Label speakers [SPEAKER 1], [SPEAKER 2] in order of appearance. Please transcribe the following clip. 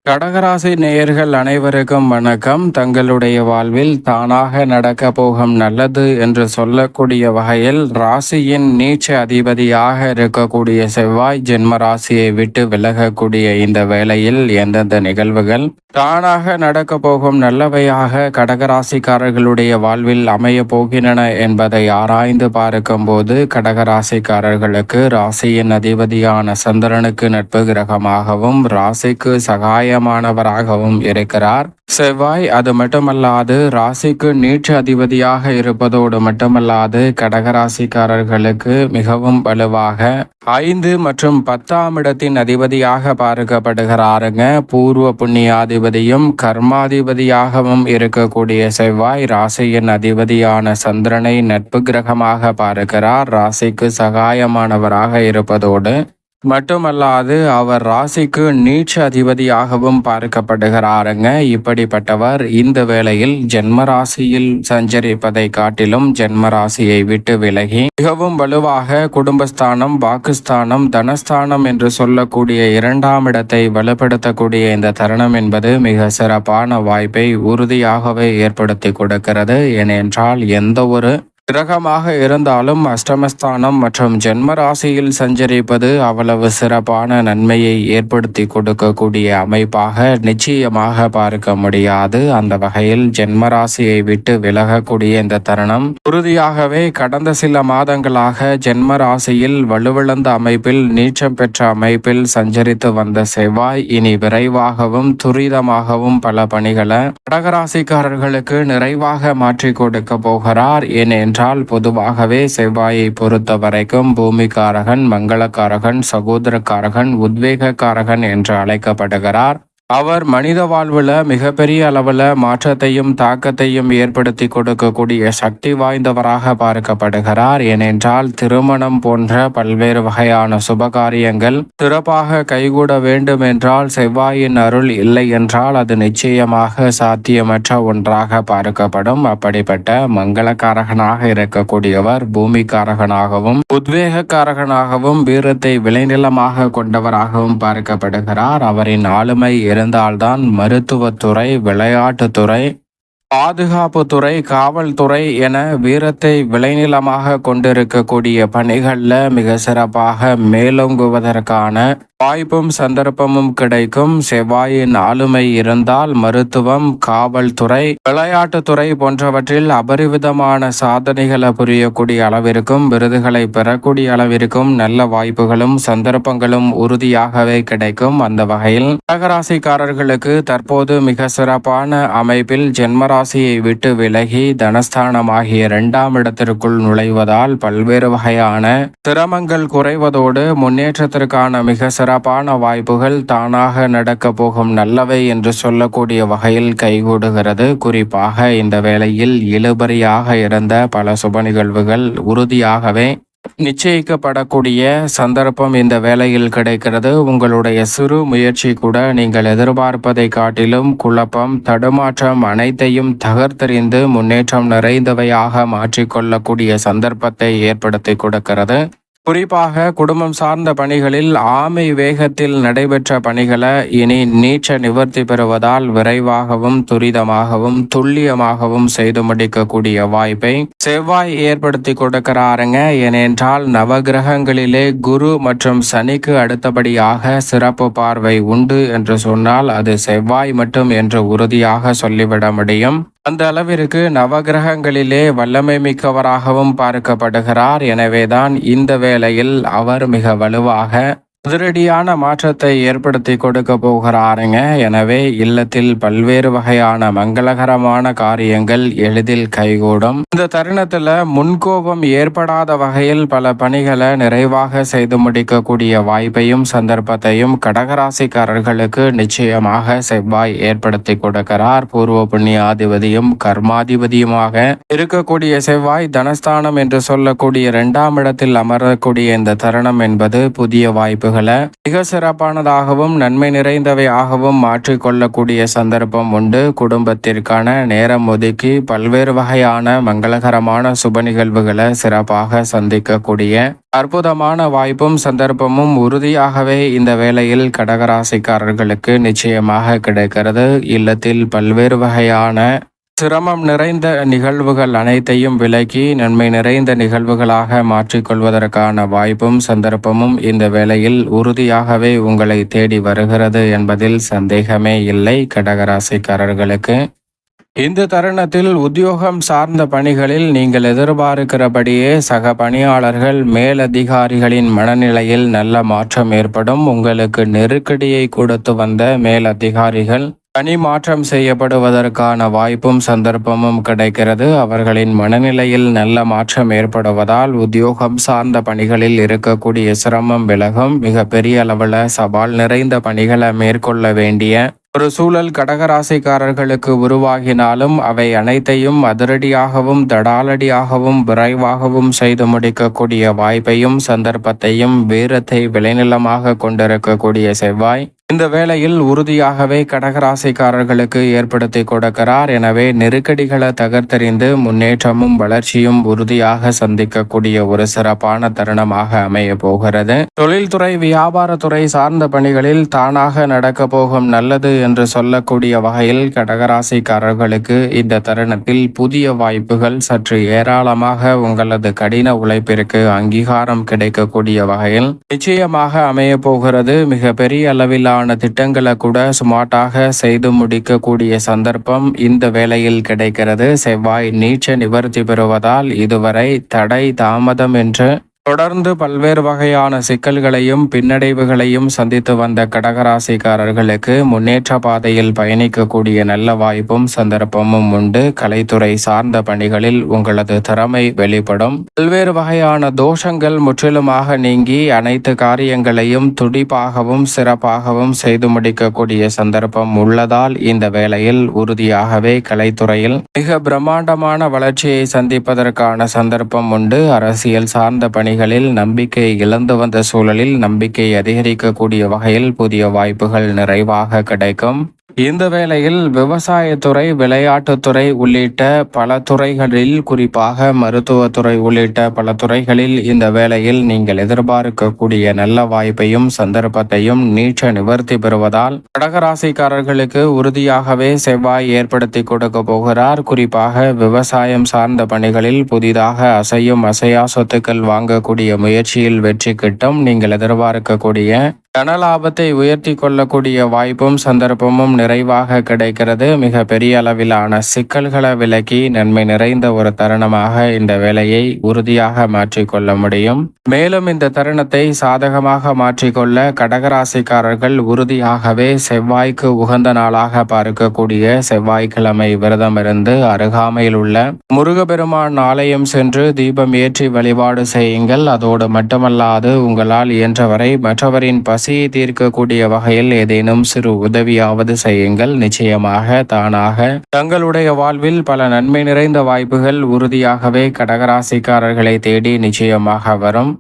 [SPEAKER 1] கடகராசி நேயர்கள் அனைவருக்கும் வணக்கம். தங்களுடைய வாழ்வில் தானாக நடக்க போகும் நல்லது என்று சொல்லக்கூடிய வகையில் ராசியின் நீச்ச அதிபதியாக இருக்கக்கூடிய செவ்வாய் ஜென்ம ராசியை விட்டு விலகக்கூடிய இந்த வேளையில் எந்தெந்த நிகழ்வுகள் தானாக நடக்க போகும் நல்லவையாக கடகராசிக்காரர்களுடைய வாழ்வில் அமைய போகின்றன என்பதை ஆராய்ந்து பார்க்கும் போது கடகராசிக்காரர்களுக்கு ராசியின் அதிபதியான சந்திரனுக்கு நட்பு கிரகமாகவும் ராசிக்கு சகாயமானவராகவும் இருக்கிறார் செவ்வாய். அது மட்டுமல்லாது ராசிக்கு நீட்சி அதிபதியாக இருப்பதோடு மட்டுமல்லாது கடகராசிக்காரர்களுக்கு மிகவும் வலுவாக 5 மற்றும் 10ஆம் இடத்தின் அதிபதியாக பார்க்கப்படுகிறாருங்க. பூர்வ புண்ணியாதிபதியும் கர்மாதிபதியாகவும் இருக்கக்கூடிய செவ்வாய் ராசியின் அதிபதியான சந்திரனை நட்பு கிரகமாக பார்க்கிறார். ராசிக்கு சகாயமானவராக இருப்பதோடு மட்டுமல்லாது அவர் ராசிக்கு நீட்ச அதிபதியாகவும் பார்க்கப்படுகிறாருங்க. இப்படிப்பட்டவர் இந்த வேளையில் ஜென்ம ராசியில் சஞ்சரிப்பதை காட்டிலும் ஜென்ம ராசியை விட்டு விலகி மிகவும் வலுவாக குடும்பஸ்தானம், வாக்குஸ்தானம், தனஸ்தானம் என்று சொல்லக்கூடிய 2ஆம் இடத்தை வலுப்படுத்தக்கூடிய இந்த தருணம் என்பது மிக சிறப்பான வாய்ப்பை உறுதியாகவே ஏற்படுத்தி கொடுக்கிறது. ஏனென்றால் எந்த ஒரு கிரகமாக இருந்தாலும் அஷ்டமஸ்தானம் மற்றும் ஜென்ம ராசியில் சஞ்சரிப்பது அவ்வளவு சிறப்பான நன்மையை ஏற்படுத்தி கொடுக்கக்கூடிய அமைப்பாக நிச்சயமாக பார்க்க முடியாது. அந்த வகையில் ஜென்ம ராசியை விட்டு விலகக்கூடிய இந்த தருணம் உறுதியாகவே கடந்த சில மாதங்களாக ஜென்ம ராசியில் வலுவிழந்த அமைப்பில் நீச்சம் பெற்ற அமைப்பில் சஞ்சரித்து வந்த செவ்வாய் இனி விரைவாகவும் துரிதமாகவும் பல பணிகளை கடகராசிக்காரர்களுக்கு நிறைவாக மாற்றி கொடுக்க போகிறார். ஏனென்றால் பொதுவாகவே செவ்வாயை பொறுத்த வரைக்கும் பூமிக்காரகன், மங்களக்காரகன், சகோதரக்காரகன், உத்வேகக்காரகன் என்று அழைக்கப்படுகிறார். அவர் மனித வாழ்வில் மிகப்பெரிய அளவில் மாற்றத்தையும் தாக்கத்தையும் ஏற்படுத்தி கொடுக்கக்கூடிய சக்தி வாய்ந்தவராக பார்க்கப்படுகிறார். ஏனென்றால் திருமணம் போன்ற பல்வேறு வகையான சுபகாரியங்கள் சிறப்பாக கைகூட வேண்டும் என்றால் செவ்வாயின் அருள் இல்லை என்றால் அது நிச்சயமாக சாத்தியமற்ற ஒன்றாக பார்க்கப்படும். அப்படிப்பட்ட மங்களக்காரகனாக இருக்கக்கூடியவர் பூமிக்காரகனாகவும் உத்வேகக்காரகனாகவும் வீரத்தை விளைநிலமாக கொண்டவராகவும் பார்க்கப்படுகிறார். அவரின் ஆளுமை இருந்தால்தான் மருத்துவத்துறை, விளையாட்டுத்துறை, பாதுகாப்புத்துறை, காவல்துறை என வீரத்தை விளைநிலமாக கொண்டிருக்கக்கூடிய பணிகளில் மிக சிறப்பாக மேலோங்குவதற்கான வாய்ப்பும் சந்தர்ப்பமும் கிடைக்கும். செவ்வாயின் ஆளுமை இருந்தால் மருத்துவம், காவல்துறை, விளையாட்டுத்துறை போன்றவற்றில் அபரிவிதமான சாதனைகளை புரியக்கூடிய அளவிற்கும் விருதுகளை பெறக்கூடிய அளவிற்கும் நல்ல வாய்ப்புகளும் சந்தர்ப்பங்களும் உறுதியாகவே கிடைக்கும். அந்த வகையில் கடகராசிக்காரர்களுக்கு தற்போது மிக சிறப்பான அமைப்பில் ஜென்மராசியை விட்டு விலகி தனஸ்தானமாகிய 2ஆம் இடத்திற்குள் நுழைவதால் பல்வேறு வகையான சிரமங்கள் குறைவதோடு முன்னேற்றத்திற்கான மிக சிறப்பான வாய்ப்புகள் தானாக நடக்க போகும் நல்லவை என்று சொல்லக்கூடிய வகையில் கைகூடுகிறது. குறிப்பாக இந்த வேளையில் இழுபறியாக இருந்த பல சுப நிகழ்வுகள் உறுதியாகவே நிச்சயிக்கப்படக்கூடிய சந்தர்ப்பம் இந்த வேளையில் கிடைக்கிறது. உங்களுடைய சிறு முயற்சி கூட நீங்கள் எதிர்பார்ப்பதை காட்டிலும் குழப்பம், தடுமாற்றம் அனைத்தையும் தகர்த்தெறிந்து முன்னேற்றம் நிறைந்தவையாக மாற்றிக்கொள்ளக்கூடிய சந்தர்ப்பத்தை ஏற்படுத்தி கொடுக்கிறது. குறிப்பாக குடும்பம் சார்ந்த பணிகளில் ஆமை வேகத்தில் நடைபெற்ற பணிகளை இனி நீச்ச நிவர்த்தி பெறுவதால் விரைவாகவும் துரிதமாகவும் துல்லியமாகவும் செய்து முடிக்கக்கூடிய வாய்ப்பை செவ்வாய் ஏற்படுத்தி கொடுக்கிறாருங்க. ஏனென்றால் நவகிரகங்களிலே குரு மற்றும் சனிக்கு அடுத்தபடியாக சிறப்பு பார்வை உண்டு என்று சொன்னால் அது செவ்வாய் மட்டும் என்று உறுதியாக சொல்லிவிட முடியும். அந்த அளவிற்கு நவகிரகங்களிலே வல்லமை மிக்கவராகவும் பார்க்கப்படுகிறார். எனவேதான் இந்த வேளையில் அவர் மிக வலுவாக அதிரடியான மாற்றத்தை ஏற்படுத்தி கொடுக்க போகிறாருங்க. எனவே இல்லத்தில் பல்வேறு வகையான மங்களகரமான காரியங்கள் எளிதில் கைகூடும். இந்த தருணத்தில் முன்கோபம் ஏற்படாத வகையில் பல பணிகளை நிறைவாக செய்து முடிக்கக்கூடிய வாய்ப்பையும் சந்தர்ப்பத்தையும் கடகராசிக்காரர்களுக்கு நிச்சயமாக செவ்வாய் ஏற்படுத்தி கொடுக்கிறார். பூர்வ புண்ணியாதிபதியும் கர்மாதிபதியுமாக இருக்கக்கூடிய செவ்வாய் தனஸ்தானம் என்று சொல்லக்கூடிய 2ஆம் இடத்தில் அமரக்கூடிய இந்த தருணம் என்பது புதிய வாய்ப்புகள் வாய்ப்புகளை மிக சிறப்பானதாகவும் நன்மை நிறைந்தவையாகவும் மாற்றிக்கொள்ளக்கூடிய சந்தர்ப்பம் உண்டு. குடும்பத்திற்கான நேரம் ஒதுக்கி பல்வேறு வகையான மங்களகரமான சுப நிகழ்வுகளை சிறப்பாக சந்திக்கக்கூடிய அற்புதமான வாய்ப்பும் சந்தர்ப்பமும் உறுதியாகவே இந்த வேளையில் கடகராசிக்காரர்களுக்கு நிச்சயமாக கிடைக்கிறது. இல்லத்தில் பல்வேறு வகையான சிரமம் நிறைந்த நிகழ்வுகள் அனைத்தையும் விலக்கி நன்மை நிறைந்த நிகழ்வுகளாக மாற்றிக்கொள்வதற்கான வாய்ப்பும் சந்தர்ப்பமும் இந்த வேளையில் உறுதியாகவே உங்களை தேடி வருகிறது என்பதில் சந்தேகமே இல்லை. கடகராசிக்காரர்களுக்கு இந்த தருணத்தில் உத்தியோகம் சார்ந்த பணிகளில் நீங்கள் எதிர்பார்க்கிறபடியே சக பணியாளர்கள் மேலதிகாரிகளின் மனநிலையில் நல்ல மாற்றம் ஏற்படும். உங்களுக்கு நெருக்கடியை கொடுத்து வந்த மேலதிகாரிகள் பணி மாற்றம் செய்யப்படுவதற்கான வாய்ப்பும் சந்தர்ப்பமும் கிடைக்கிறது. அவர்களின் மனநிலையில் நல்ல மாற்றம் ஏற்படுவதால் உத்தியோகம் சார்ந்த பணிகளில் இருக்கக்கூடிய சிரமம் விலகும். மிக பெரிய அளவில் சவால் நிறைந்த பணிகளை மேற்கொள்ள வேண்டிய ஒரு சூழல் கடகராசிக்காரர்களுக்கு உருவாகினாலும் அவை அனைத்தையும் அதிரடியாகவும் தடாலடியாகவும் விரைவாகவும் செய்து முடிக்கக்கூடிய வாய்ப்பையும் சந்தர்ப்பத்தையும் வீரத்தை விளைநிலமாக கொண்டிருக்கக்கூடிய செவ்வாய் இந்த வேளையில் உறுதியாகவே கடகராசிக்காரர்களுக்கு ஏற்படுத்தி கொடுக்கிறார். எனவே நெருக்கடிகளை தகர்த்தெறிந்து முன்னேற்றமும் வளர்ச்சியும் உறுதியாக சந்திக்கக்கூடிய ஒரு சிறப்பான தருணமாக அமைய போகிறது. தொழில்துறை வியாபாரத்துறை சார்ந்த பணிகளில் தானாக நடக்க போகும் நல்லது என்று சொல்லக்கூடிய வகையில் கடகராசிக்காரர்களுக்கு இந்த தருணத்தில் புதிய வாய்ப்புகள் சற்று ஏராளமாக உங்களது கடின உழைப்பிற்கு அங்கீகாரம் கிடைக்கக்கூடிய வகையில் நிச்சயமாக அமைய போகிறது. மிக பெரிய அளவில் திட்டங்களை கூட சுமார்ட்டாக செய்து முடிக்கக்கூடிய சந்தர்ப்பம் இந்த வேளையில் கிடைக்கிறது. செவ்வாய் நீச்ச நிவர்த்தி பெறுவதால் இதுவரை தடை தாமதம் என்று தொடர்ந்து பல்வேறு வகையான சிக்கல்களையும் பின்னடைவுகளையும் சந்தித்து வந்த கடகராசிக்காரர்களுக்கு முன்னேற்ற பாதையில் பயணிக்கக்கூடிய நல்ல வாய்ப்பும் சந்தர்ப்பமும் உண்டு. கலைத்துறை சார்ந்த பணிகளில் உங்களது திறமை வெளிப்படும். பல்வேறு வகையான தோஷங்கள் முற்றிலுமாக நீங்கி அனைத்து காரியங்களையும் துடிப்பாகவும் சிறப்பாகவும் செய்து முடிக்கக்கூடிய சந்தர்ப்பம் உள்ளதால் இந்த வேளையில் உறுதியாகவே கலைத்துறையில் மிக பிரம்மாண்டமான வளர்ச்சியை சந்திப்பதற்கான சந்தர்ப்பம் உண்டு. அரசியல் சார்ந்த பணி நம்பிக்கை இழந்து வந்த சூழலில் நம்பிக்கை அதிகரிக்கக்கூடிய வகையில் புதிய வாய்ப்புகள் நிறைவாக கிடைக்கும். இந்த வேளையில் விவசாயத்துறை விளையாட்டுத்துறை உள்ளிட்ட பல துறைகளில் குறிப்பாக மருத்துவத்துறை உள்ளிட்ட பல துறைகளில் இந்த வேளையில் நீங்கள் எதிர்பார்க்கக்கூடிய நல்ல வாய்ப்பையும் சந்தர்ப்பத்தையும் நீச்ச நிவர்த்தி பெறுவதால் கடகராசிக்காரர்களுக்கு உறுதியாகவே செவ்வாய் ஏற்படுத்தி கொடுக்க போகிறார். குறிப்பாக விவசாயம் சார்ந்த பணிகளில் புதிதாக அசையும் அசையா சொத்துக்கள் வாங்கக்கூடிய முயற்சியில் வெற்றி கிட்டும். நீங்கள் எதிர்பார்க்கக்கூடிய தனலாபத்தை உயர்த்தி கொள்ளக்கூடிய வாய்ப்பும் சந்தர்ப்பமும் நிறைவாக கிடைக்கிறது. மிக பெரிய அளவிலான சிக்கல்களை விலக்கி நன்மை நிறைந்த ஒரு தருணமாக இந்த வேலையை உறுதியாக மாற்றிக்கொள்ள முடியும். மேலும் இந்த தருணத்தை சாதகமாக மாற்றிக்கொள்ள கடகராசிக்காரர்கள் உறுதியாகவே செவ்வாய்க்கு உகந்த நாளாக பார்க்கக்கூடிய செவ்வாய்க்கிழமை விரதமிருந்து அருகாமையில் உள்ள முருகப்பெருமான் ஆலயம் சென்று தீபம் ஏற்றி வழிபாடு செய்யுங்கள். அதோடு மட்டுமல்லாது உங்களால் இயன்றவரை மற்றவரின் பசியை தீர்க்கக்கூடிய வகையில் ஏதேனும் சிறு உதவியாவது செய்யுங்கள். நிச்சயமாக தானாக தங்களுடைய வாழ்வில் பல நன்மை நிறைந்த வாய்ப்புகள் உறுதியாகவே கடகராசிக்காரர்களை தேடி நிச்சயமாக வரும்.